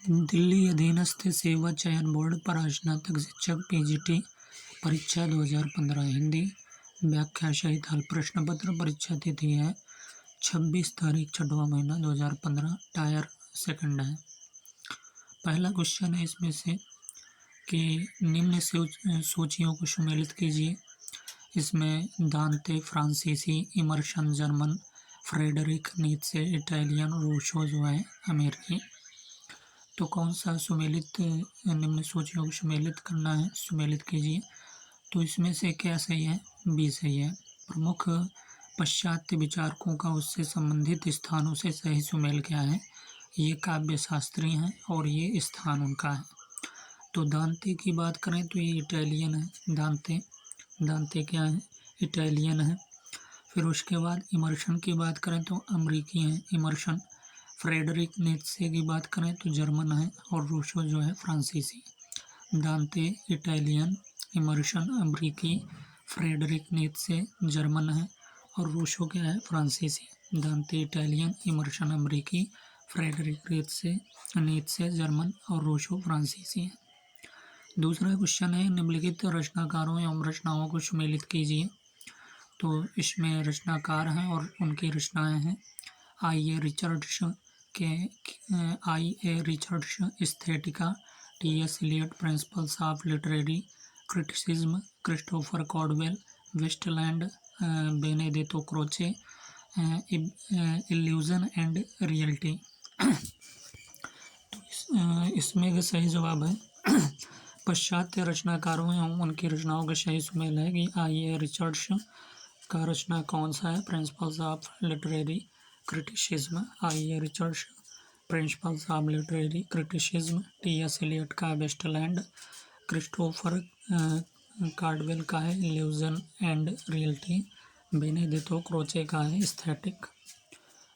दिल्ली अधीनस्थ सेवा चयन बोर्ड प्रास्नातक शिक्षक पीजीटी परीक्षा 2015 हिंदी व्याख्या सहित हल प्रश्न पत्र। परीक्षा तिथि है 26 तारीख 6वां महीना 2015। टायर सेकंड है। पहला क्वेश्चन है इसमें से कि निम्न सूचियों को सम्मिलित कीजिए। इसमें दांते फ्रांसीसी, Emerson German, Friedrich Nietzsche Italian, Rousseau जो है अमेरिकी। तो कौन सा सुमेलित निम्न सूचियों को सुमेलित करना है, सुमेलित कीजिए। तो इसमें से क्या सही है? बी सही है। प्रमुख पाश्चात्य विचारकों का उससे संबंधित स्थानों से सही सुमेल क्या है? ये काव्य शास्त्री हैं और ये स्थान उनका है। तो दांते की बात करें तो ये इटालियन है। दांते क्या है? इटालियन है। फिर उसके बाद इमर्सन की बात करें तो अमेरिकी हैं इमर्सन। फ्रेडरिक नीत्शे की बात करें तो जर्मन है और रूसो जो है फ्रांसीसी। दांते इटालियन, इमर्सन अमेरिकी, फ्रेडरिक नीत्शे जर्मन है और रूसो क्या है? फ्रांसीसी। दांते इटालियन, इमर्सन अमेरिकी, फ्रेडरिक नीत्शे जर्मन और रूसो फ्रांसीसी है। दूसरा क्वेश्चन है निम्नलिखित रचनाकारों एवं रचनाओं को सुमेलित कीजिए। तो इसमें रचनाकार हैं और उनकी रचनाएं हैं। I A Richards Aesthetica, T S Eliot principles of literary criticism, Christopher Caudwell Wasteland, Benedetto Croce illusion and reality. तो इसमें का सही जवाब है पाश्चात्य रचनाकारों एवं उनकी रचनाओं का सही सुमेल है कि आई ए रिचर्ड्स का रचना कौन सा है? Principles of literary criticism. I A Richards principles of literary criticism. T S Elliot का वेस्टलैंड, क्रिस्टोफर कॉडवेल का है इल्यूजन एंड रियलिटी, बेनेडिक्टो क्रोचे का है एस्थेटिक।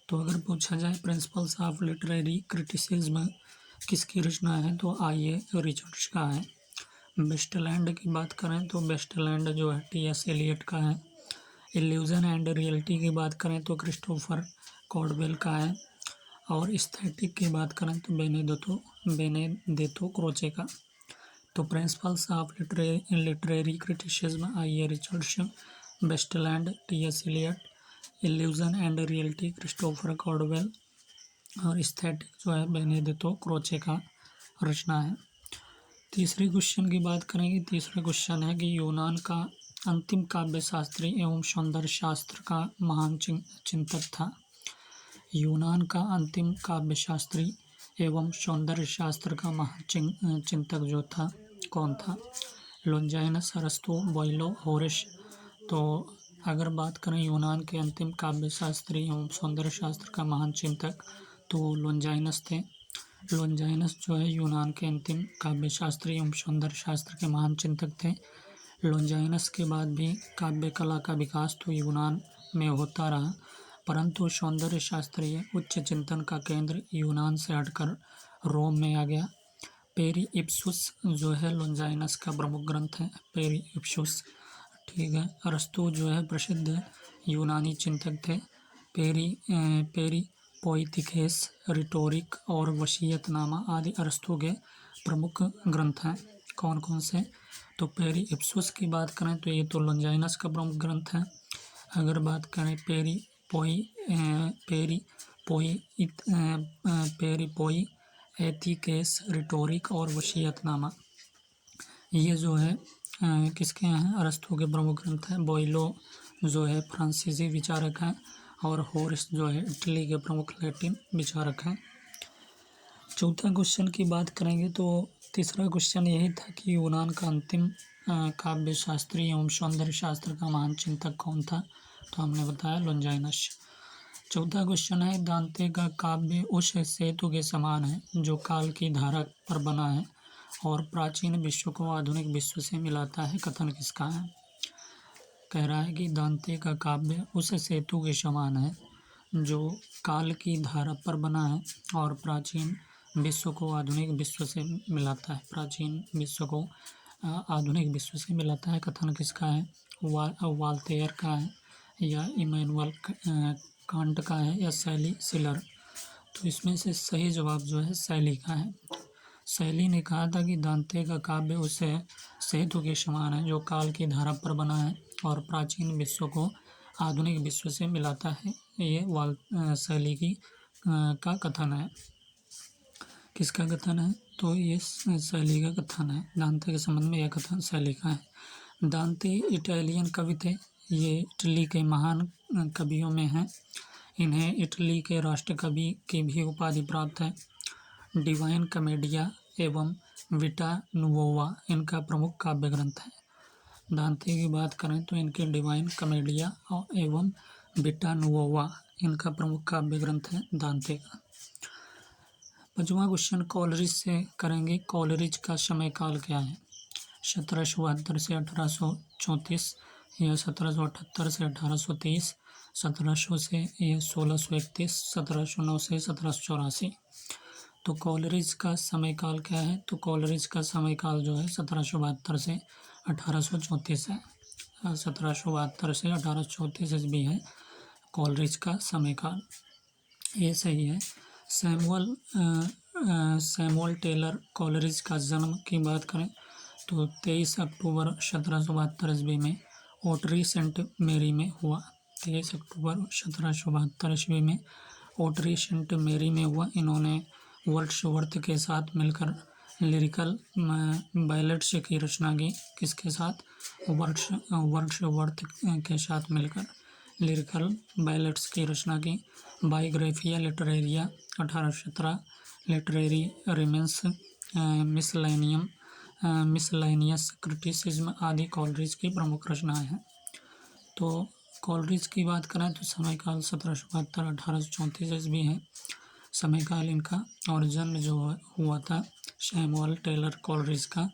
तो अगर पूछा जाए प्रिंसिपल्स ऑफ लिटरेरी क्रिटिसिज्म किसकी रचना है तो आई ए रिचर्ड्स का है। वेस्टलैंड की बात करें तो वेस्टलैंड जो है टी एस एलियट का है। इल्यूजन एंड रियलिटी की बात करें तो क्रिस्टोफर कॉडवेल का है और एस्थेटिक की बात करें तो बेनेडिक्टो क्रोचे का। तो principles of literary criticism I A Richards, wasteland T S Eliot, illusion and reality Christopher Caudwell और एस्थेटिक जो है बेनेडिक्टो क्रोचे का रचना है। तीसरे क्वेश्चन की बात करेंगे। तीसरा क्वेश्चन है कि यूनान का अंतिम काव्य शास्त्री एवं सौंदर्य शास्त्र का महान चिंतक था। यूनान का अंतिम काव्य शास्त्री एवं सौंदर्य शास्त्र का महान चिंतक जो था कौन था? लोंजाइनस, अरस्तु, बोइलो, होरेस। तो अगर बात करें यूनान के अंतिम काव्य शास्त्री एवं सौंदर्य शास्त्र का महान चिंतक तो लोंजाइनस थे। लोंजाइनस जो है यूनान के अंतिम काव्य शास्त्री एवं सौंदर्य शास्त्र के महान चिंतक थे। लोंजाइनस के बाद भी काव्य कला का विकास तो यूनान में होता रहा, परंतु सौंदर्य शास्त्रीय उच्च चिंतन का केंद्र यूनान से हटकर रोम में आ गया। पेरी इप्सुस जो है लोंजाइनस का प्रमुख ग्रंथ है, पेरी इप्सुस। ठीक है। अरस्तु जो है प्रसिद्ध यूनानी चिंतक थे। पेरी पोइथिकेस, रिटोरिक और वसीयतनामा आदि अरस्तु के प्रमुख ग्रंथ हैं। कौन कौन से? तो पेरी इप्सुस की बात करें तो ये तो लोंजाइनस का प्रमुख ग्रंथ है। अगर बात करें पेरी पोई एथिकेस, रिटोरिक और वसीयतनामा, ये जो है किसके हैं? अरस्तु के प्रमुख ग्रंथ हैं। बोइलो जो है फ्रांसीसी विचारक हैं और होरेस जो है इटली के प्रमुख लैटिन विचारक हैं। चौथा क्वेश्चन की बात करेंगे तो तीसरा क्वेश्चन यही था कि यूनान का अंतिम काव्य शास्त्री एवं सौंदर्य शास्त्र का महान चिंतक कौन था? तो हमने बताया लोंजाइनस। चौथा क्वेश्चन है दांते का काव्य उस सेतु के समान है जो काल की धारा पर बना है और प्राचीन विश्व को आधुनिक विश्व से मिलाता है। कथन किसका है? कह रहा है कि दांते का काव्य उस सेतु के समान है जो काल की धारा पर बना है और प्राचीन विश्व को आधुनिक विश्व से मिलाता है। प्राचीन विश्व को आधुनिक विश्व से मिलाता है। कथन किसका है? वाल्तेयर का है या इमैनुअल कांट का है या शैली सिलर। तो इसमें से सही जवाब जो है शैली का है। शैली ने कहा था कि दांते का काव्य उस सेतु के समान है जो काल की धारा पर बना है और प्राचीन विश्व को आधुनिक विश्व से मिलाता है। ये शैली की का कथन है। किसका कथन है? तो ये शैली का कथन है। दांते के संबंध में यह कथन शैली का है। दांते इटालियन कवि थे। ये इटली के महान कवियों में हैं। इन्हें इटली के राष्ट्र कवि की भी उपाधि प्राप्त है। डिवाइन कमेडिया एवं विटा नुवोवा इनका प्रमुख काव्य ग्रंथ है। दांते की बात करें तो इनके डिवाइन कमेडिया एवं विटा नुवोवा इनका प्रमुख काव्य ग्रंथ है दांते का। 5वां क्वेश्चन कोलरिज से करेंगे। कोलरिज का समय काल क्या है? 1772 से 1834 या 1778 से 1830, 1700 से या 1631, 1709 से 1784। तो कोलरिज का समय काल क्या है? तो कोलरिज का समय काल जो है 1772 से 1834 है। 1772 से 1834 ईस्वी है कोलरिज का समय काल। ये सही है। सैमुअल टेलर कोलरिज का जन्म की बात करें तो 23 अक्टूबर 1772 ईस्वी में ओटरी सेंट मेरी में हुआ। 23 अक्टूबर 1772 ईस्वी में ओटरी सेंट मेरी में हुआ। इन्होंने वर्ड्सवर्थ के साथ मिलकर लिरिकल बैलेट्स की रचना की। किसके साथ? वर्ड्सवर्थ के साथ मिलकर लिरिकल बैलेट्स की रचना की। Biographia Literaria 1817, literary remains, miscellaneous criticism आदि कोलरिज की प्रमुख रचनाएं हैं। तो कोलरिज की बात करें तो समय काल 1772 1834 ईस्वी है समय काल इनका। और जन्म जो हुआ था सैमुअल टेलर कोलरिज का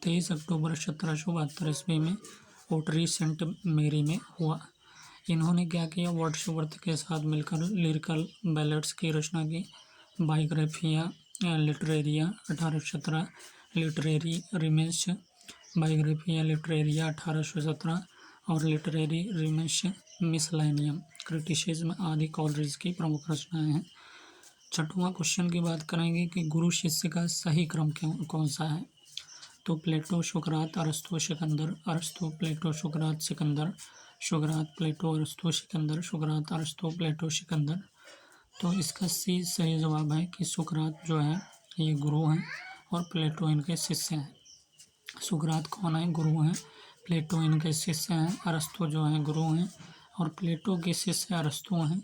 23 अक्टूबर 1772 ईस्वी में ओटरी सेंट मेरी में हुआ। इन्होंने क्या किया? वर्ड्सवर्थ के साथ मिलकर लिरिकल बैलेट्स की रचना की। Biographia Literaria 1817, literary remains, Biographia Literaria 1817 और लिटरेरी रिमेंस मिसलेनियम क्रिटिसिज्म आदि कोलरिज की प्रमुख रचनाएं हैं। 6वां क्वेश्चन की बात करेंगे कि गुरु शिष्य का सही क्रम कौन सा है? तो प्लेटो सोक्रात अरस्तु सिकंदर, अरस्तु प्लेटो सोक्रात सिकंदर, सोक्रात प्लेटो अरस्तु सिकंदर, सोक्रात अरस्तु प्लेटो सिकंदर। तो इसका सही जवाब है कि सोक्रात जो है ये गुरु हैं और प्लेटो इनके शिष्य हैं। सोक्रात कौन है? गुरु हैं। प्लेटो इनके शिष्य हैं। अरस्तु जो हैं गुरु हैं और प्लेटो के शिष्य अरस्तु हैं।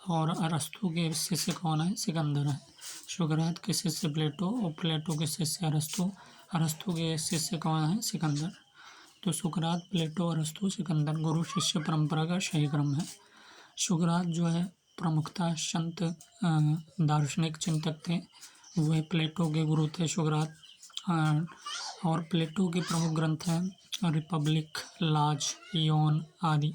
और अरस्तु के शिष्य कौन है? सिकंदर है। सोक्रात के शिष्य प्लेटो और प्लेटो के शिष्य अरस्तु, अरस्तु के शिष्य कौन है? सिकंदर। तो सोक्रात, प्लेटो, अरस्तु, सिकंदर गुरु शिष्य परंपरा का सही क्रम है। सोक्रात जो है प्रमुखतः संत दार्शनिक चिंतक थे। वह प्लेटो के गुरु थे सोक्रात। और प्लेटो के प्रमुख ग्रंथ हैं रिपब्लिक, लॉज, इयोन आदि।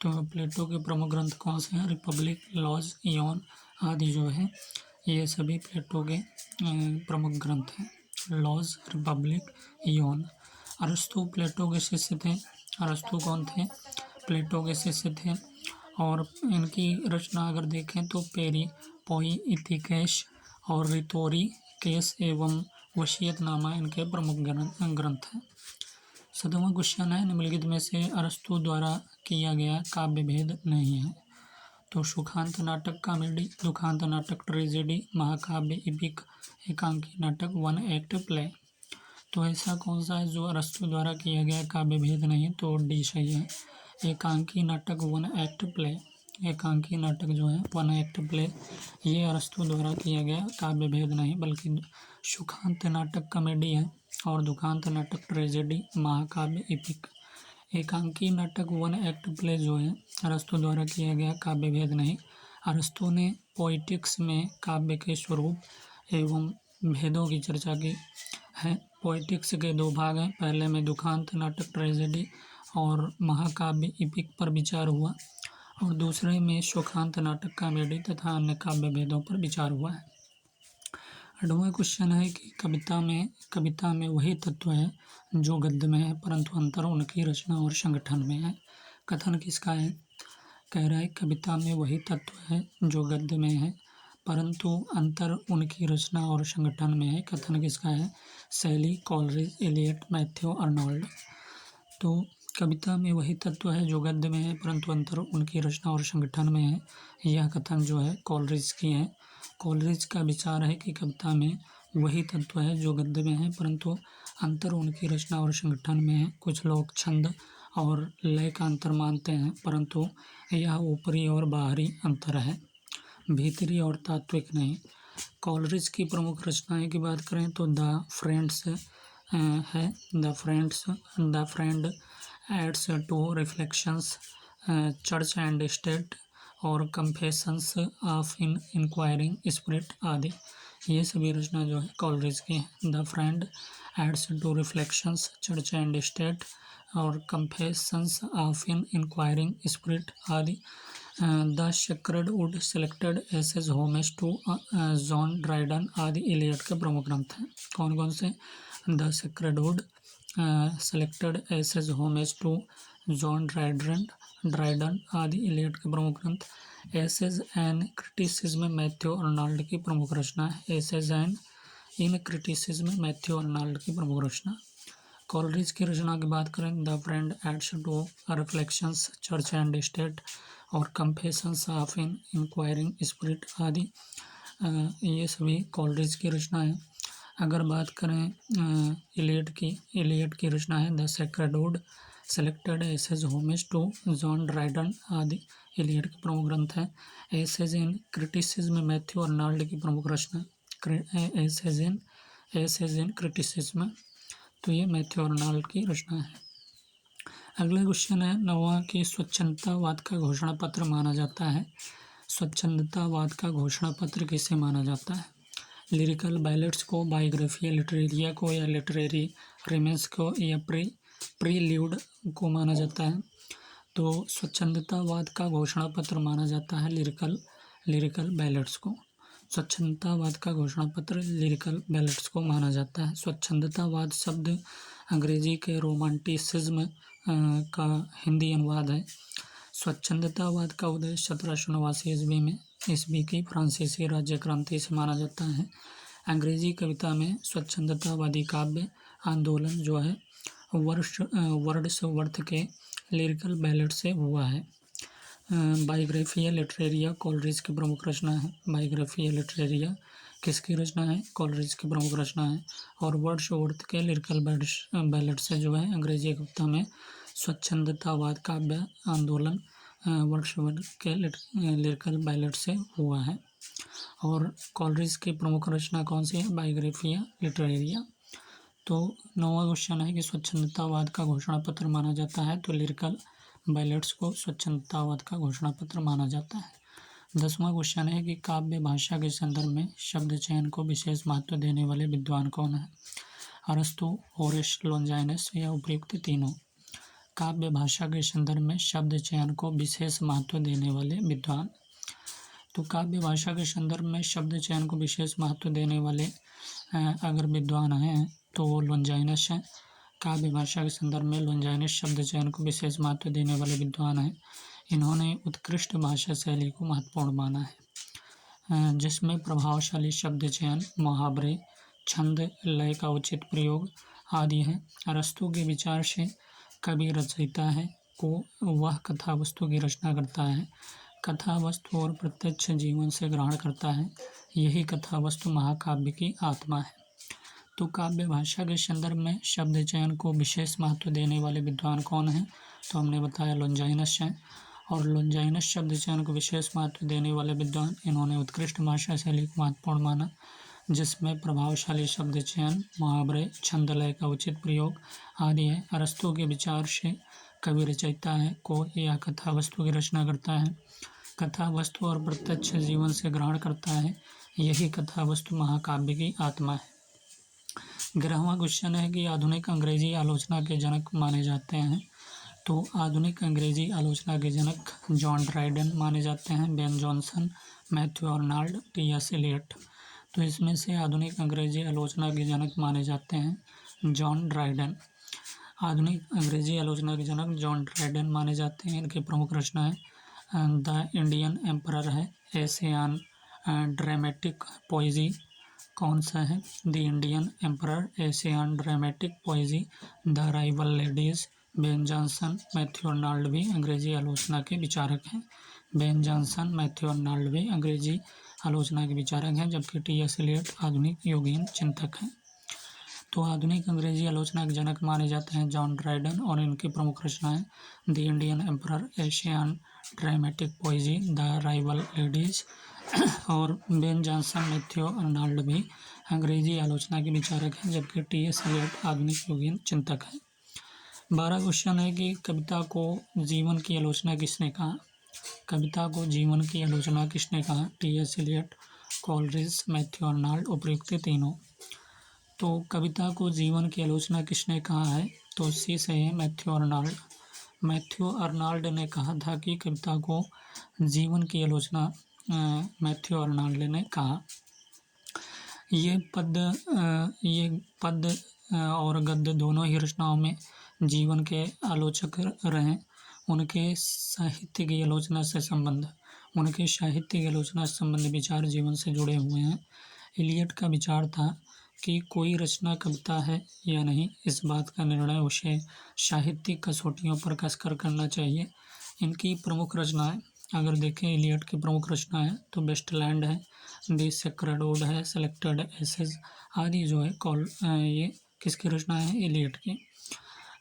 तो प्लेटो के प्रमुख ग्रंथ कौन से हैं? रिपब्लिक, लॉज, इयोन आदि जो है ये सभी प्लेटो के प्रमुख ग्रंथ हैं। Laws, republic, Ion. अरस्तु प्लेटो के शिष्य थे। अरस्तु कौन थे? प्लेटो के शिष्य थे। और इनकी रचना अगर देखें तो पोइथिकेश और रितोरी केस एवं वसीयतनामा इनके प्रमुख ग्रंथ हैं। 7वां क्वेश्चन है निम्नलिखित में से अरस्तु द्वारा किया गया काव्य भेद नहीं है। तो सुखांत नाटक कॉमेडी, दुखांत नाटक ट्रेजेडी, महाकाव्य एपिक, एकांकी नाटक वन एक्ट प्ले। तो ऐसा कौन सा है जो अरस्तु द्वारा किया गया काव्य भेद नहीं? तो डी सही है। एकांकी नाटक वन एक्ट प्ले। एकांकी नाटक जो है वन एक्ट प्ले ये अरस्तु द्वारा किया गया काव्य भेद नहीं बल्कि सुखांत नाटक कॉमेडी है और दुखांत नाटक ट्रेजेडी, महाकाव्य एपिक। एकांकी नाटक वन एक्ट प्ले जो है अरस्तु द्वारा किया गया काव्य भेद नहीं। अरस्तु ने पोइटिक्स में काव्य के स्वरूप एवं भेदों की चर्चा की है। पोइटिक्स के 2 भाग हैं। पहले में दुखांत नाटक ट्रेजेडी और महाकाव्य एपिक पर विचार हुआ और दूसरे में सुखांत नाटक कॉमेडी तथा अन्य काव्य भेदों पर विचार हुआ है। 8वां क्वेश्चन है कि कविता में वही तत्व है जो गद्य में है परंतु अंतर उनकी रचना और संगठन में है। कथन किसका है? कह रहा है कविता में वही तत्व है जो गद्य में है परंतु अंतर उनकी रचना और संगठन में है। कथन किसका है? शैली, कॉलरिज, एलियट, मैथ्यू अर्नोल्ड। तो कविता में वही तत्व है जो गद्य में है, परंतु अंतर उनकी रचना और संगठन में है। यह कथन जो है कॉलरिज की है। कॉलरिज का विचार है कि कविता में वही तत्व है जो गद्य में है, परंतु अंतर उनकी रचना और संगठन में है। कुछ लोग छंद और लय का अंतर मानते हैं, परंतु यह ऊपरी और बाहरी अंतर है, भीतरी और तात्विक नहीं। कॉलरिज की प्रमुख रचनाएं की बात करें तो द फ्रेंड्स है। The friend aids to reflections, church and state और confessions of in inquiring spirit आदि। ये सभी रचना जो है कॉलरिज की है। The friend aids to reflections, church and state और confessions of in inquiring spirit आदि। The sacred wood selected essays homage to John Dryden आदि इलियट के प्रमुख ग्रंथ हैं। कौन कौन से? The sacred wood selected essays homage to John Dryden आदि इलियट के प्रमुख ग्रंथ। Essays and criticism Matthew Arnold की प्रमुख रचना है। Essays and in criticism Matthew Arnold की प्रमुख रचना। कॉलरिज की रचना की बात करें, the friend aids to reflections, church and state और confessions of in inquiring spirit आदि। ये सभी कॉलरिज की रचना है। अगर बात करें इलियट की रचना है the sacred wood selected essays homage to John Dryden आदि इलियट के प्रमुख ग्रंथ है। Essays in criticism Matthew Arnold की प्रमुख रचना। एसेज इन क्रिटिसिज्म, तो ये मैथ्यू अर्नोल्ड की रचना है। अगला क्वेश्चन है 9वां कि स्वच्छंदतावाद का घोषणा पत्र माना जाता है। स्वच्छंदतावाद का घोषणा पत्र किसे माना जाता है? लिरिकल बैलेट्स को, बायोग्राफिया लिटरेरिया को या लिटरेरी रिमेंस को या प्रील्यूड को माना जाता है? तो स्वच्छंदतावाद का घोषणा पत्र माना जाता है लिरिकल बैलेट्स को। स्वच्छंदतावाद का घोषणा पत्र लिरिकल बैलेट्स को माना जाता है। स्वच्छंदतावाद शब्द अंग्रेजी के रोमांटिसिज्म का हिंदी अनुवाद है। स्वच्छंदतावाद का उदय 1789 ईस्वी की फ्रांसीसी राज्य क्रांति से माना जाता है। अंग्रेजी कविता में स्वच्छंदतावादी काव्य आंदोलन जो है वर्ड्सवर्थ के लिरिकल बैलेट से हुआ है। बायोग्राफिया लिटरेरिया कॉलरिज की प्रमुख रचना है। बायोग्राफिया लिटरेरिया किसकी रचना है? कॉलरिज की प्रमुख रचना है। और वर्ड्सवर्थ के लिरिकल बैलेट से जो है अंग्रेजी कविता में स्वच्छंदतावाद काव्य आंदोलन वर्ड्सवर्थ के लिरिकल बैलेट से हुआ है। और कॉलरिज की प्रमुख रचना कौन सी है? Biographia Literaria. तो 9वां क्वेश्चन है कि स्वच्छंदतावाद का घोषणा पत्र माना जाता है, तो लिरिकल बैलेट्स को स्वच्छंदतावाद का घोषणा पत्र माना जाता है। 10वां क्वेश्चन है कि काव्य भाषा के संदर्भ में शब्द चयन को विशेष महत्व देने वाले विद्वान कौन है? अरस्तु, होरेस, लॉन्जाइनस या उपयुक्त तीनों? काव्य भाषा के संदर्भ में शब्द चयन को विशेष महत्व देने वाले विद्वान। तो काव्य भाषा के संदर्भ में शब्द चयन को विशेष महत्व देने वाले अगर विद्वान हैं तो वो लॉन्जाइनस हैं। काव्य भाषा के संदर्भ में लॉन्जाइनस शब्द चयन को विशेष महत्व देने वाले विद्वान हैं। इन्होंने उत्कृष्ट भाषा शैली को महत्वपूर्ण माना है, जिसमें प्रभावशाली शब्द चयन, मुहावरे, छंद, लय का उचित प्रयोग आदि हैं। अरस्तु के विचार से कवि रचयिता है को वह कथा वस्तु की रचना करता है, कथा वस्तु और प्रत्यक्ष जीवन से ग्रहण करता है। यही कथा वस्तु महाकाव्य की आत्मा है। तो काव्य भाषा के संदर्भ में शब्द चयन को विशेष महत्व देने वाले विद्वान कौन हैं? तो हमने बताया लॉन्जाइनस हैं। और लॉन्जाइनस शब्द चयन को विशेष महत्व देने वाले विद्वान, इन्होंने उत्कृष्ट भाषा शैली को महत्वपूर्ण माना, जिसमें प्रभावशाली शब्द चयन, मुहावरे, छंद, लय का उचित प्रयोग आदि है। अरस्तु के विचार से कवि रचयिता है को यह कथा वस्तु की रचना करता है, कथा वस्तु और प्रत्यक्ष जीवन से ग्रहण करता है। यही कथा वस्तु महाकाव्य की आत्मा है। 11वां क्वेश्चन है कि आधुनिक अंग्रेजी आलोचना के जनक माने जाते हैं। तो आधुनिक अंग्रेजी आलोचना के जनक जॉन ड्राइडन माने जाते हैं, Ben Jonson, Matthew Arnold, T S. Eliot. तो इसमें से आधुनिक अंग्रेजी आलोचना के जनक माने जाते हैं जॉन ड्राइडन। आधुनिक अंग्रेजी आलोचना के जनक जॉन ड्राइडन माने जाते हैं। इनकी प्रमुख रचना है द इंडियन एम्परर है, एसे ऑन ड्रामेटिक पोइजी कौन सा है? The Indian emperor, Asian dramatic poesy, the rival ladies. Ben Jonson, Matthew Arnold अंग्रेजी आलोचना के विचारक हैं। बेन जॉनसन, मैथ्यू अर्नाल्ड अंग्रेजी आलोचना के विचारक हैं, जबकि टी.एस. एलियट आधुनिक योगीन चिंतक हैं। तो आधुनिक अंग्रेजी आलोचना के जनक माने जाते हैं जॉन ड्राइडन, और इनकी प्रमुख रचनाएं the Indian emperor, Asian dramatic poesy, the rival ladies. और बेन जॉनसन, मैथ्यू अर्नाल्ड भी अंग्रेजी आलोचना के विचारक हैं, जबकि टी.एस. एलियट आधुनिक योगीन चिंतक हैं। 12 क्वेश्चन है कि कविता को जीवन की आलोचना किसने कहा? कविता को जीवन की आलोचना किसने कहा? T S. Eliot, Coleridge, Matthew Arnold, उपयुक्त तीनों। तो कविता को जीवन की आलोचना किसने कहा है? तो सी से है मैथ्यू अर्नाल्ड। मैथ्यू अर्नाल्ड ने कहा था कि कविता को जीवन की आलोचना मैथ्यू अर्नाल्ड ने कहा। ये पद और गद्य दोनों ही रचनाओं में जीवन के आलोचक रहे। उनके साहित्य की आलोचना से संबंध विचार जीवन से जुड़े हुए हैं। एलियट का विचार था कि कोई रचना कविता है या नहीं, इस बात का निर्णय उसे साहित्यिक कसौटियों पर कसकर करना चाहिए। इनकी प्रमुख रचनाएं अगर देखें, एलियट की प्रमुख रचनाएं तो वेस्टलैंड है, द सेक्रेड वुड है, सेलेक्टेड एसेज आदि जो है ये किसकी रचनाएं हैं? एलियट की।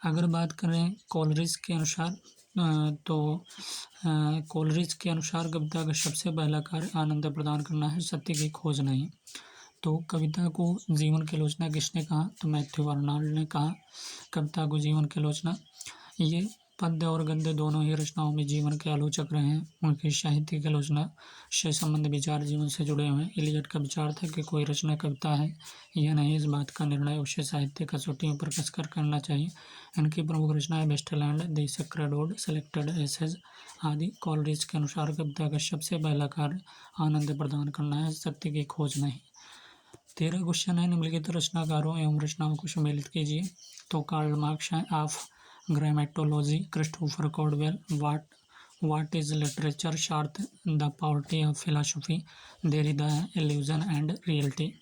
अगर बात करें कोलरिज के अनुसार, तो कोलरिज के अनुसार कविता का सबसे पहला कार्य आनंद प्रदान करना है, सत्य की खोज नहीं। तो कविता को जीवन की आलोचना किसने कहा? तो मैथ्यू अर्नाल्ड ने कहा कविता को जीवन की आलोचना। ये पद्य और गद्य दोनों ही रचनाओं में जीवन के आलोचक रहे हैं। उनकी साहित्य की आलोचना से संबंध विचार जीवन से जुड़े हुए हैं। एलियट का विचार था कि कोई रचना कविता है या नहीं, इस बात का निर्णय उसे साहित्य कसौटियों पर कसकर करना चाहिए। इनकी प्रमुख रचनाएं wasteland, the sacred wood, selected essays आदि। कोलरिज के अनुसार कविता का सबसे पहला कार्य आनंद प्रदान करना है, सत्य की खोज नहीं। 13 क्वेश्चन है, निम्नलिखित रचनाकारों एवं रचनाओं को सम्मिलित कीजिए। तो कार्ल मार्क्स है, of grammatology, Christopher Caudwell, what is literature, सार्थ, द पॉवर्टी ऑफ फिलॉसफी, देरिदा है, इल्यूजन एंड रियलिटी।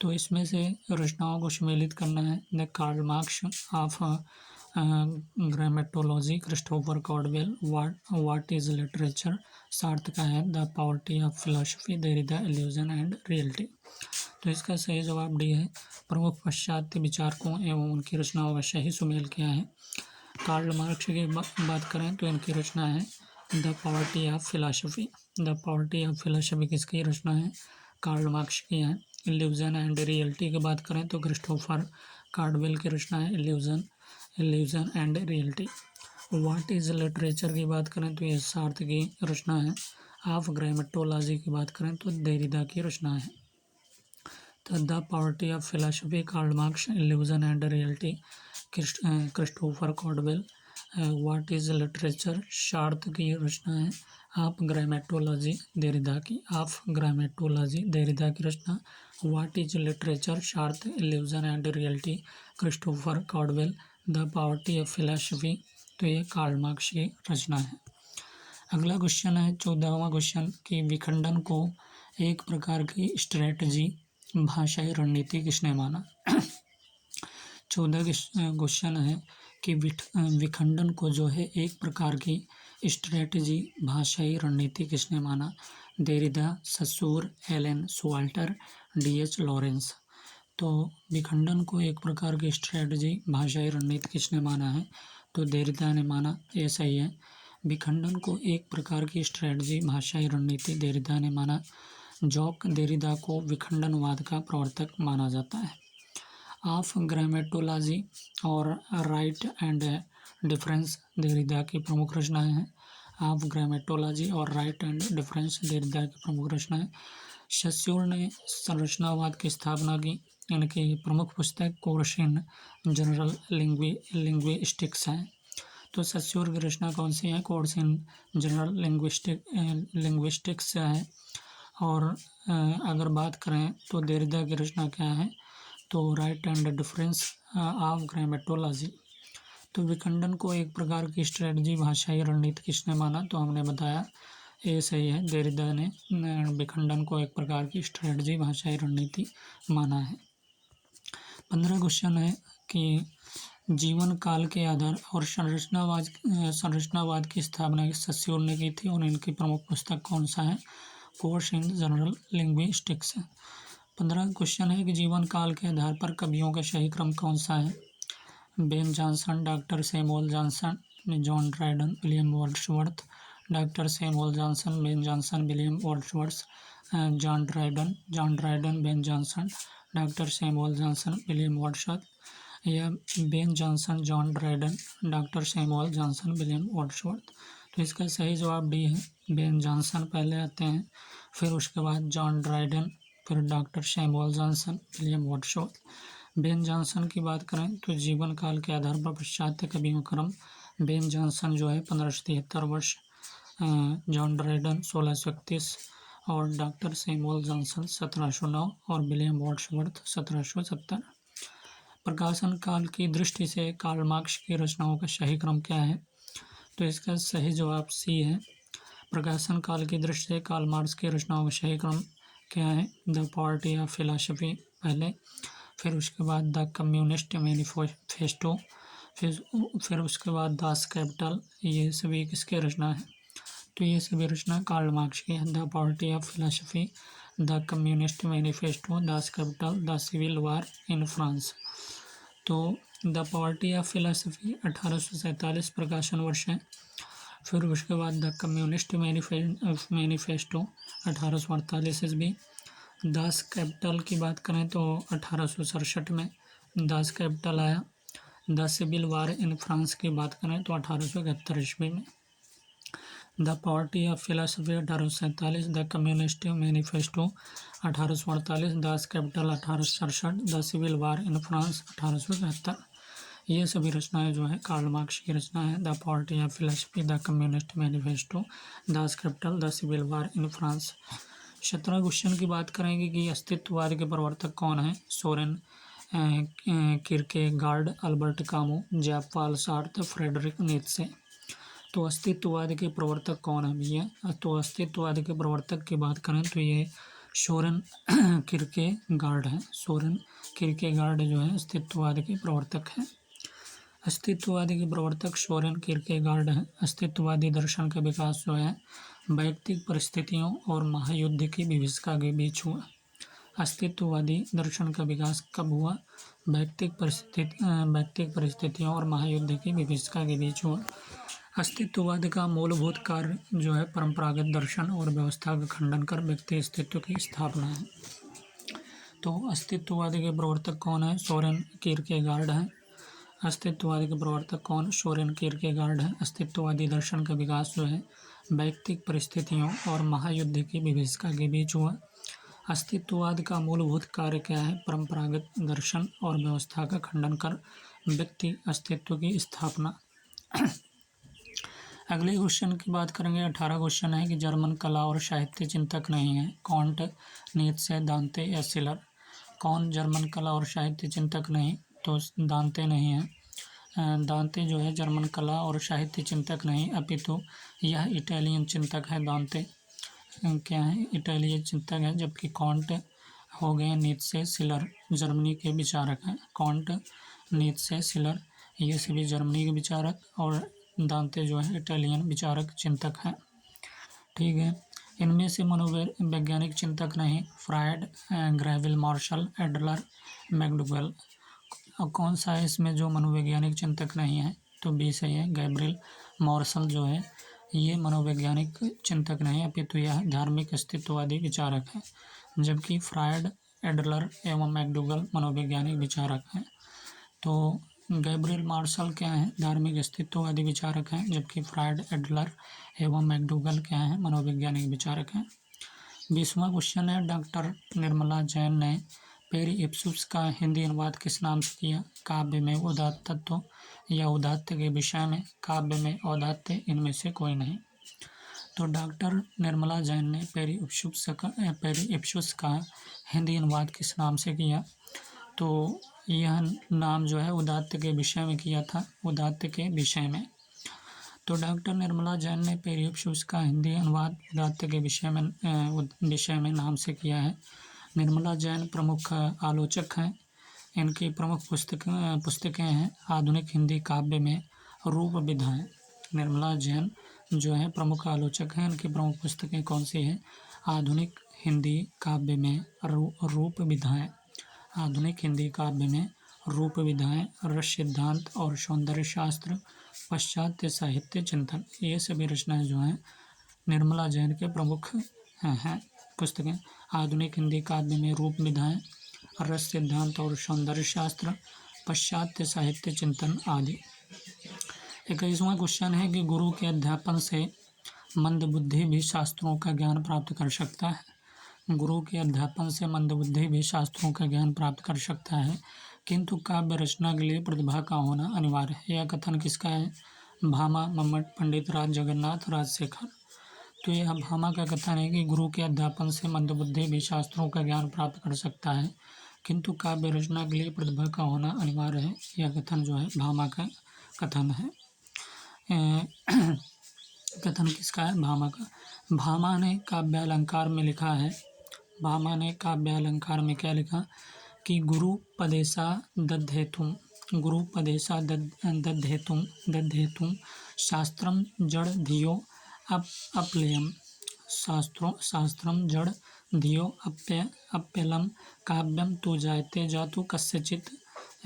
तो इसमें से रचनाओं को सम्मिलित करना है। The Karl Marx, of grammatology, Christopher Caudwell, what is literature, Sartre का है the poverty of philosophy, Derrida, illusion and reality. तो इसका सही जवाब डी है। प्रमुख पाश्चात्य विचारकों एवं उनकी रचनाओं का सही सुमेल क्या है? कार्ल मार्क्स की बात करें तो इनकी रचना है the poverty of philosophy. The poverty of philosophy किसकी रचना है? कार्ल मार्क्स की है। इल्यूजन एंड रियलिटी की बात करें तो क्रिस्टोफर कॉल्डवेल की रचना है illusion and reality. What is literature की बात करें तो ये सार्थ की रचना है। ऑफ ग्रामेटोलॉजी की बात करें तो देरिदा की रचना है। तो the poverty of philosophy Karl Marx, illusion and reality Christopher Caudwell. What is literature Sartre की रचना है। ऑफ ग्रामेटोलॉजी देरिदा की। ऑफ ग्रामेटोलॉजी देरिदा की रचना। व्हाट इज लिटरेचर सार्थ, illusion and reality Christopher Caldwell. The poverty of philosophy, तो ये Karl Marx की रचना है। अगला क्वेश्चन है 14वां क्वेश्चन कि विखंडन को एक प्रकार की स्ट्रेटजी, भाषाई रणनीति किसने माना? 14 क्वेश्चन है कि विखंडन को जो है एक प्रकार की स्ट्रेटजी, भाषाई रणनीति किसने माना? देरिदा, ससूर, एलन शोल्टर, डी.एच. लॉरेंस। तो विखंडन को एक प्रकार की स्ट्रेटजी, भाषाई रणनीति किसने माना है? तो देरिदा ने माना, ये सही है। विखंडन को एक प्रकार की स्ट्रेटजी, भाषाई रणनीति देरिदा ने माना। जॉक देरिदा को विखंडनवाद का प्रवर्तक माना जाता है। ऑफ ग्रामेटोलॉजी और राइट एंड डिफरेंस देरिदा की प्रमुख रचनाएं हैं। ऑफ ग्रामेटोलॉजी और राइट एंड डिफरेंस देरिदा की प्रमुख रचनाएं। सस्योर ने संरचनावाद की स्थापना की। इनकी प्रमुख पुस्तक कोर्स इन जनरल लिंग्विस्टिक्स है। तो सस्योर की रचना कौन सी है? कोर्स इन जनरल लिंग्विस्टिक्स है। और अगर बात करें तो देरिदा की रचना क्या है? तो right and difference of grammatology. तो विखंडन को एक प्रकार की स्ट्रेटजी, भाषाई रणनीति किसने माना? तो हमने बताया ए सही है। देरिदा ने विखंडन को एक प्रकार की स्ट्रेटजी, भाषाई रणनीति माना है। 15 क्वेश्चन है कि जीवन काल के आधार और संरचनावाद की स्थापना सस्योल ने की थी और इनकी प्रमुख पुस्तक कौन सा है? Course in general linguistics. 15 question है कि जीवन काल के आधार पर कवियों का सही क्रम कौन सा है? Ben Jonson, doctor Samuel Johnson, John Dryden, William Wordsworth. Doctor Samuel Johnson, Ben Jonson, William Wordsworth, John Dryden, Ben Jonson, doctor Samuel Johnson, William Wordsworth, या Ben Jonson, John Dryden, doctor Samuel Johnson, William Wordsworth. तो इसका सही जवाब D है, Ben Johnson पहले आते हैं, फिर उसके बाद जॉन ड्राइडन, फिर doctor Samuel Johnson, William Wordsworth. Ben Jonson की बात करें तो जीवन काल के आधार पर पाश्चात्य कवियों क्रम, बेन जॉनसन जो है 1573 वर्ष, जॉन ड्राइडन 1631 और डॉक्टर सैमुअल जॉनसन 1709 और विलियम वर्ड्सवर्थ 1770। प्रकाशन काल की दृष्टि से कार्ल मार्क्स की रचनाओं का सही क्रम क्या है? तो इसका सही जवाब सी है। प्रकाशन काल की दृष्टि से कार्ल मार्क्स की रचनाओं का सही क्रम क्या है? द पार्टी ऑफ फिलॉसफी पहले, फिर उसके बाद द कम्युनिस्ट मैनिफेस्टो, फिर उसके बाद दास कैपिटल। ये सभी किसके रचना है? तो ये सभी रचना कार्ल मार्क्स की है। The party of philosophy, the communist manifesto, Das Kapital, the civil war in France. तो द पार्टी ऑफ फिलॉसफी 1847 प्रकाशन वर्ष है। फिर उसके बाद द कम्युनिस्ट मैनिफेस्टो 1848 ईस्वी। दास कैपिटल की बात करें तो 1867 में दास कैपिटल आया। The civil war in France की बात करें तो 1871 ईस्वी में। The party of philosophy 1847, the communist manifesto 1848, das capital 1867, the civil war in France 1871। ये सभी रचनाएं जो है कार्ल मार्क्स की रचना है। The party of philosophy, the communist manifesto, Das Kapital, the civil war in France. 17 question की बात करेंगे कि अस्तित्ववाद के प्रवर्तक कौन है? Soren Kierkegaard, Albert Camus, Jacques Paul Sartre, Friedrich Nietzsche. तो अस्तित्ववाद के प्रवर्तक कौन है भैया? तो अस्तित्ववाद के प्रवर्तक की बात करें तो ये सोरेन किरकेगार्ड है। सोरेन किरकेगार्ड जो है अस्तित्ववाद के प्रवर्तक हैं। अस्तित्ववादी के प्रवर्तक सोरेन किरकेगार्ड है। अस्तित्ववादी दर्शन का विकास जो है वैयक्तिक परिस्थितियों और महायुद्ध की विभीषिका के बीच हुआ। अस्तित्ववादी दर्शन का विकास कब हुआ? वैयक्तिक परिस्थितियों और महायुद्ध की विभीषिका के बीच हुआ। अस्तित्ववाद का मूलभूत कार्य जो है परंपरागत दर्शन और व्यवस्था का खंडन कर व्यक्ति अस्तित्व की स्थापना है। तो अस्तित्ववाद के प्रवर्तक कौन है? सोरेन किरकेगार्ड है। अस्तित्ववादी के प्रवर्तक कौन? सोरेन किरकेगार्ड है। अस्तित्ववादी दर्शन का विकास जो है वैयक्तिक परिस्थितियों और महायुद्ध की विभीषिका के बीच हुआ। अस्तित्ववाद का मूलभूत कार्य क्या है? परंपरागत दर्शन और व्यवस्था का खंडन कर व्यक्ति अस्तित्व की स्थापना। अगले क्वेश्चन की बात करेंगे। 18 क्वेश्चन है कि जर्मन कला और साहित्य चिंतक नहीं है? कांट, नीत्शे, दांते या शिलर। कौन जर्मन कला और साहित्य चिंतक नहीं? तो दांते नहीं है। दांते जो है जर्मन कला और साहित्य चिंतक नहीं, अपितु यह इटालियन चिंतक है। दांते क्या है? इटालियन चिंतक है। जबकि कांट हो गए, नीत्शे, शिलर जर्मनी के विचारक हैं। कांट, नीत्शे, शिलर ये सभी जर्मनी के विचारक और दांते जो है इटालियन विचारक चिंतक हैं। ठीक है। इनमें से मनोवैज्ञानिक चिंतक नहीं, Freud, Greville, Marshall, Adler, McDougall. और कौन सा है इसमें जो मनोवैज्ञानिक चिंतक नहीं है? तो बी सही है। गैब्रियल मार्शल जो है ये मनोवैज्ञानिक चिंतक नहीं, अपितु यह धार्मिक अस्तित्ववादी विचारक है। जबकि फ्रायड, एडलर एवं मैकडूगल मनोवैज्ञानिक विचारक हैं। तो गैब्रियल मार्शल क्या है? धार्मिक अस्तित्ववादी विचारक हैं। जबकि फ्रायड, एडलर एवं मैकडूगल क्या है? मनोवैज्ञानिक विचारक हैं। 20वां क्वेश्चन है डॉक्टर निर्मला जैन ने पेरी इप्सुस का हिंदी अनुवाद किस नाम से किया? काव्य में उदात्त तत्व या उदात्त के विषय में, काव्य में, औदात्य, इनमें से कोई नहीं। तो डॉक्टर निर्मला जैन ने पेरी इप्सुस का हिंदी अनुवाद किस नाम से किया? तो यह नाम जो है उदात्त के विषय में किया था। उदात्त के विषय में। तो डॉक्टर निर्मला जैन ने पेरियोप्सिस का हिंदी अनुवाद उदात्त के विषय में नाम से किया है। निर्मला जैन प्रमुख आलोचक हैं। इनकी प्रमुख पुस्तकें हैं आधुनिक हिंदी काव्य में रूप विधाएँ। निर्मला जैन जो है प्रमुख आलोचक हैं। इनकी प्रमुख पुस्तकें कौन सी हैं? आधुनिक हिंदी काव्य में रूप विधाएँ, आधुनिक हिंदी काव्य में रूप विधाएँ, रस सिद्धांत और सौंदर्य शास्त्र, पाश्चात्य साहित्य चिंतन। ये सभी रचनाएं जो हैं निर्मला जैन के प्रमुख हैं पुस्तकें। आधुनिक हिंदी काव्य में रूप विधाएँ, रस सिद्धांत और सौंदर्य शास्त्र, पाश्चात्य साहित्य चिंतन आदि। 21वां क्वेश्चन है कि गुरु के अध्यापन से मंदबुद्धि भी शास्त्रों का ज्ञान प्राप्त कर सकता है। गुरु के अध्यापन से मंदबुद्धि भी शास्त्रों का ज्ञान प्राप्त कर सकता है, किंतु काव्य रचना के लिए प्रतिभा का होना अनिवार्य है। यह कथन किसका है? भामा, मम्मट, पंडित राज जगन्नाथ, राजशेखर। तो यह भामा का कथन है कि गुरु के अध्यापन से मंदबुद्धि भी शास्त्रों का ज्ञान प्राप्त कर सकता है, किंतु काव्य रचना के लिए प्रतिभा का होना अनिवार्य है। यह कथन जो है भामा का कथन है। कथन किसका है? भामा का। भामा ने काव्यालंकार में लिखा है, भामा ने काव्यालंकार में क्या लिखा कि गुरुपदेशा दद्धेतुम, गुरुपदेशा दद्धेतुम शास्त्रम जड़ धियो अपलेयम, शास्त्रम जड़ धियो अप्यलम काव्यम तो जायते जातु कस्यचित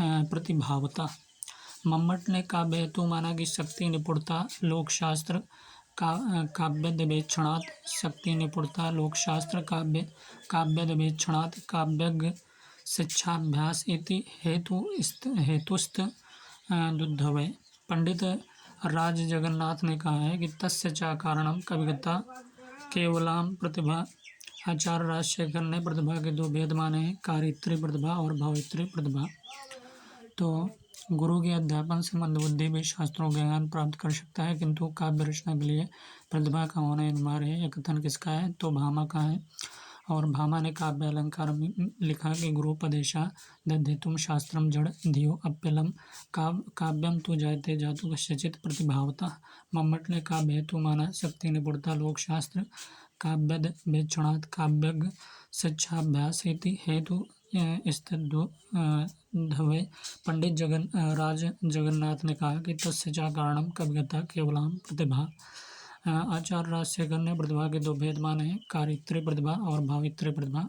प्रतिभावता। मम्मट ने काव्य हेतु माना कि शक्ति निपुणता लोकशास्त्र काव्यदवेक्षणात्, शक्ति निपुणता लोकशास्त्र काव्यदवेक्षणात् काव्यज्ञ शिक्षाभ्यास इति हेतुस्त दुद्धवे। पंडित राज जगन्नाथ ने कहा है कि तस्य च कारणम कविता केवलाम प्रतिभा। आचार्य राजशेखर ने प्रतिभा के दो भेद माने हैं, कारित्री प्रतिभा और भावित्री प्रतिभा। तो गुरु के अध्यापन से मंदबुद्धि भी शास्त्रों का ज्ञान प्राप्त कर सकता है, किंतु काव्य रचना के लिए प्रतिभा का होना अनिवार्य है। यह कथन किसका है? तो भामा का है। और भामा ने काव्य अलंकार में लिखा कि गुरुपदेशा दद्धेतुम शास्त्रम जड़ धियो अप्यलम काव्यम तो जायते जातु कस्यचित प्रतिभावता। मम्मट ने काव्य हेतु माना शक्ति निपुणता लोकशास्त्र काव्यदवेक्षणात् काव्यज्ञ शिक्षाभ्यास इति हेतु धवे। पंडित राज जगन्नाथ ने कहा कि तस्य च कारणम कविता केवलाम प्रतिभा। आचार्य राजशेखर ने प्रतिभा के दो भेद माने हैं, कारित्री प्रतिभा और भावित्री प्रतिभा।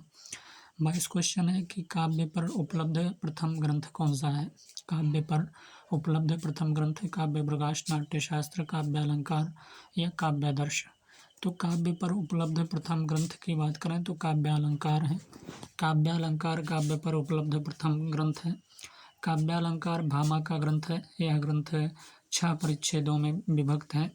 22 क्वेश्चन है कि काव्य पर उपलब्ध प्रथम ग्रंथ कौन सा है? काव्य पर उपलब्ध प्रथम ग्रंथ काव्य प्रकाश, नाट्यशास्त्र, काव्यालंकार या काव्यादर्श। तो काव्य पर उपलब्ध प्रथम ग्रंथ की बात करें तो काव्यालंकार है। काव्यालंकार काव्य पर उपलब्ध प्रथम ग्रंथ है। काव्यालंकार भामा का ग्रंथ है। यह ग्रंथ 6 परिच्छेदों में विभक्त है।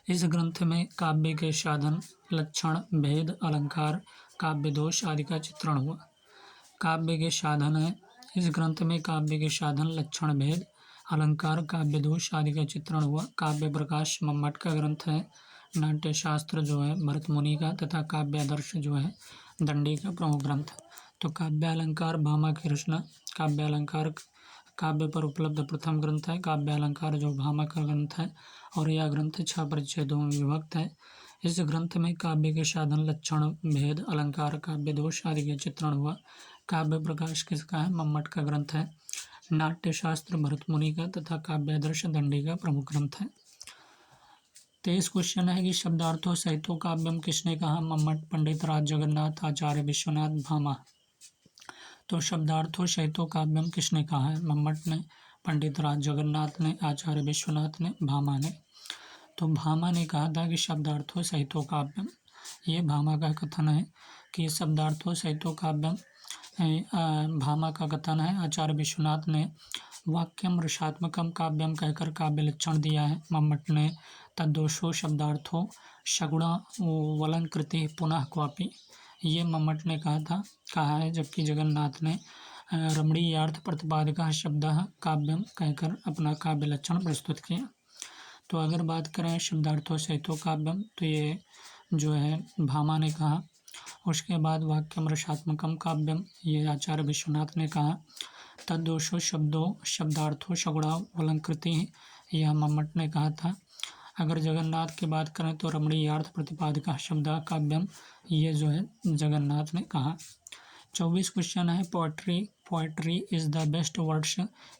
इस ग्रंथ में काव्य के साधन, लक्षण, भेद, अलंकार, काव्य दोष आदि का चित्रण हुआ। काव्य के साधन है। इस ग्रंथ में काव्य के साधन, लक्षण, भेद, अलंकार, काव्य दोष आदि का चित्रण हुआ। काव्य प्रकाश मम्मट का ग्रंथ है। नाट्यशास्त्र जो है भरत मुनि का, तथा काव्यादर्श जो है दंडी का प्रमुख ग्रंथ। तो काव्यालंकार भामा की रचना। काव्यालंकार काव्य पर उपलब्ध प्रथम ग्रंथ है। काव्यालंकार जो भामा का ग्रंथ है और यह ग्रंथ 6 परिच्छेदों में विभक्त है। इस ग्रंथ में काव्य के साधन, लक्षण, भेद, अलंकार, काव्य दोष आदि का चित्रण हुआ। काव्य प्रकाश किसका है? मम्मट का ग्रंथ है। नाट्यशास्त्र भरत मुनि का तथा काव्यादर्श दंडी का प्रमुख ग्रंथ है। 23 क्वेश्चन है कि शब्दार्थों सहितो काव्यम किसने कहा? मम्मट, पंडित राज जगन्नाथ, आचार्य विश्वनाथ, भामा। तो शब्दार्थों सहितो काव्यम किसने कहा है? मम्मट ने, पंडित राज जगन्नाथ ने, आचार्य विश्वनाथ ने, भामा ने। तो भामा ने कहा था कि शब्दार्थों सहितो काव्यम। ये भामा का कथन है कि शब्दार्थों सहितो काव्यम भामा का कथन है। आचार्य विश्वनाथ ने वाक्यम रसात्मकम काव्यम कहकर काव्य लक्षण दिया है। मम्मट ने तद्दोषो शब्दार्थो सगुणा वलंकृति पुनः क्वापि, ये मम्मट ने कहा है, जबकि जगन्नाथ ने रमणीयार्थ प्रतिपादक शब्द काव्यम कहकर अपना काव्य लक्षण प्रस्तुत किया। तो अगर बात करें शब्दार्थों सहितो काव्यम, तो ये जो है भामा ने कहा। उसके बाद वाक्यम रसात्मकम काव्यम, ये आचार्य विश्वनाथ ने कहा। तद्दोषो शब्दार्थो सगुणा वलंकृति, यह मम्मट ने कहा था। अगर जगन्नाथ की बात करें तो रमणीयार्थ प्रतिपादिका शब्दा काव्यम, ये जो है जगन्नाथ ने कहा। 24 क्वेश्चन है, poetry is the best words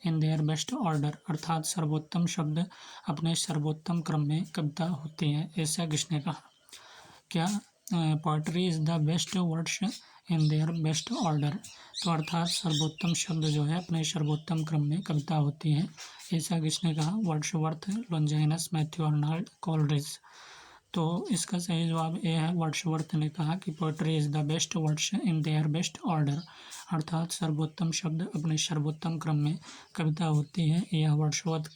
in their best order, अर्थात सर्वोत्तम शब्द अपने सर्वोत्तम क्रम में कविता होती है, ऐसा किसने कहा। क्या poetry is the best words in their best order, तो अर्थात सर्वोत्तम शब्द जो है अपने सर्वोत्तम क्रम में कविता होती है, ऐसा किसने कहा। Wordsworth, Longinus, Matthew Arnold, Coleridge. तो इसका सही जवाब ए है, वर्ड्सवर्थ ने कहा कि poetry is the best words in their best order, अर्थात सर्वोत्तम शब्द अपने सर्वोत्तम क्रम में कविता होती है, यह वर्ड्सवर्थ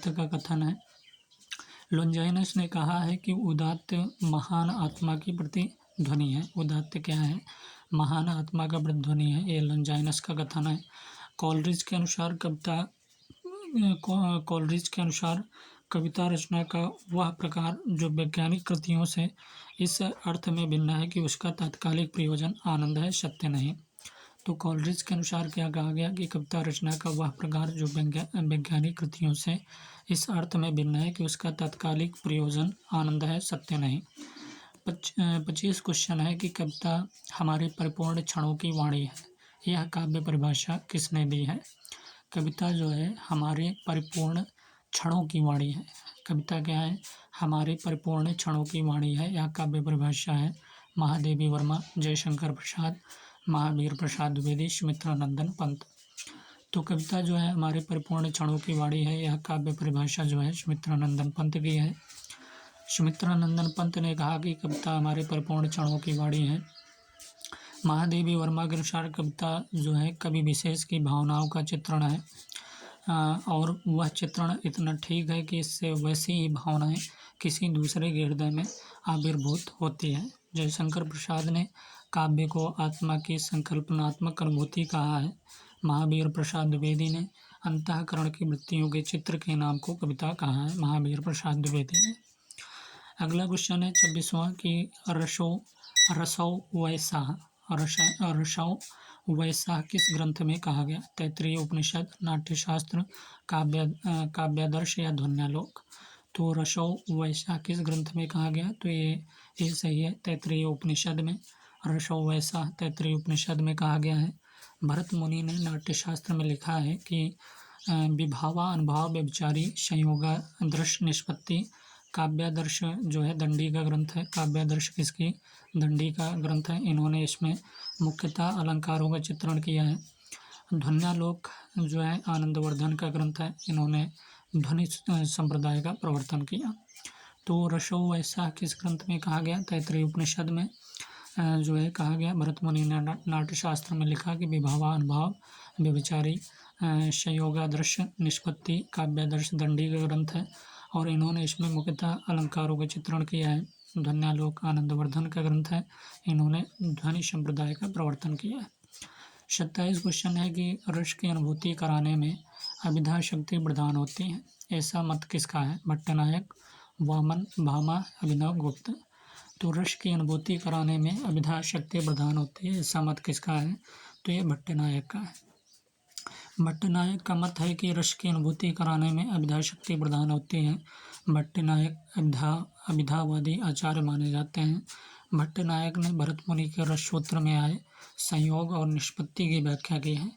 का कथन है। लॉन्जाइनस ने कहा है कि उदात्त महान आत्मा की प्रतिध्वनि है। उदात्त क्या है, महान आत्मा का प्रतिध्वनि है, ये लॉन्जाइनस का कथन है। कोलरिज के अनुसार कविता रचना का वह प्रकार जो वैज्ञानिक कृतियों से इस अर्थ में भिन्न है कि उसका तात्कालिक प्रयोजन आनंद है, सत्य नहीं। तो कोलरिज के अनुसार क्या कहा गया कि कविता रचना का वह प्रकार जो वैज्ञानिक कृतियों से इस अर्थ में भिन्न है कि उसका तात्कालिक प्रयोजन आनंद है, सत्य नहीं। 25 क्वेश्चन है कि कविता हमारे परिपूर्ण क्षणों की वाणी है, यह काव्य परिभाषा किसने दी है। कविता जो है हमारे परिपूर्ण क्षणों की वाणी है। कविता क्या है, हमारे परिपूर्ण क्षणों की वाणी है, यह काव्य परिभाषा है महादेवी वर्मा, जयशंकर प्रसाद, महावीर प्रसाद द्विवेदी, सुमित्रानंदन पंत। तो कविता जो है हमारे परिपूर्ण क्षणों की वाणी है, यह काव्य परिभाषा जो है सुमित्रानंदन पंत की है। सुमित्रानंदन पंत ने कहा कि कविता हमारे परिपूर्ण क्षणों की वाणी है। महादेवी वर्मा के अनुसार कविता जो है कवि विशेष की भावनाओं का चित्रण है, और वह चित्रण इतना ठीक है कि इससे वैसी ही भावनाएं किसी दूसरे के हृदय में आविर्भूत होती है। जयशंकर प्रसाद ने काव्य को आत्मा की संकल्पनात्मक अनुभूति कहा है। महावीर प्रसाद द्विवेदी ने अंतःकरण की वृत्तियों के चित्र के नाम को कविता कहा है, महावीर प्रसाद द्विवेदी ने। अगला क्वेश्चन है 26वां कि रसौ वैसा किस ग्रंथ में कहा गया। तैत्तिरीय उपनिषद, नाट्यशास्त्र, काव्यादर्श या ध्वन्यालोक। तो रसौ वैसा किस ग्रंथ में कहा गया, तो ये सही है, तैत्तिरीय उपनिषद में। रसौ वैसा तैत्तिरीय उपनिषद में कहा गया है। भरत मुनि ने नाट्यशास्त्र में लिखा है कि विभावा अनुभाव व्यभिचारी संयोगा दृश्य निष्पत्ति। काव्यादर्श जो है दंडी का ग्रंथ है, काव्यादर्श किसकी, दंडी का ग्रंथ है। इन्होंने इसमें मुख्यतः अलंकारों का चित्रण किया है। ध्वन्यालोक जो है आनंदवर्धन का ग्रंथ है, इन्होंने ध्वनि संप्रदाय का प्रवर्तन किया। तो रसौ वैसा किस ग्रंथ में कहा गया, तैत्तिरीय उपनिषद में जो है कहा गया। भरत मुनि ने नाट्यशास्त्र में लिखा कि विभावा अनुभाव व्यभिचारी संयोगादर्श निष्पत्ति काव्यादर्श दंडी का ग्रंथ है, और इन्होंने इसमें मुख्यतः अलंकारों का चित्रण किया है। ध्वन्यालोक आनंदवर्धन का ग्रंथ है, इन्होंने ध्वनि संप्रदाय का प्रवर्तन किया है। 27 क्वेश्चन है कि रस की अनुभूति कराने में अभिधा शक्ति प्रदान होती है, ऐसा मत किसका है। भट्टनायक, वामन, भामा, अभिनव गुप्त। तो रस की अनुभूति कराने में अभिधा शक्ति प्रदान होती है, ऐसा मत किसका है, तो ये भट्टनायक का है। भट्टनायक का मत है कि रस की अनुभूति कराने में अभिधा शक्ति प्रदान होती है। भट्टनायक अभिधावादी आचार्य माने जाते हैं। भट्टनायक ने भरत मुनि के रस सूत्र में आए संयोग और निष्पत्ति की व्याख्या की है।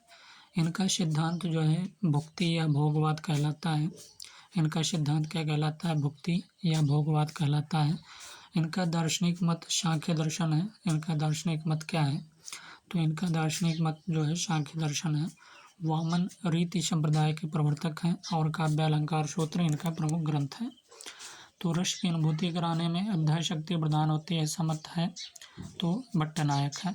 इनका सिद्धांत जो है भुक्ति या भोगवाद कहलाता है। इनका सिद्धांत क्या कहलाता है, भुक्ति या भोगवाद कहलाता है। इनका दार्शनिक मत सांख्य दर्शन है। इनका दार्शनिक मत क्या है, तो इनका दार्शनिक मत जो है सांख्य दर्शन है। वामन रीति संप्रदाय के प्रवर्तक हैं, और काव्यालंकार सूत्र इनका प्रमुख ग्रंथ है। तो रस की अनुभूति कराने में अभिधा शक्ति प्रदान होती है, ऐसा मत है तो भट्टनायक है।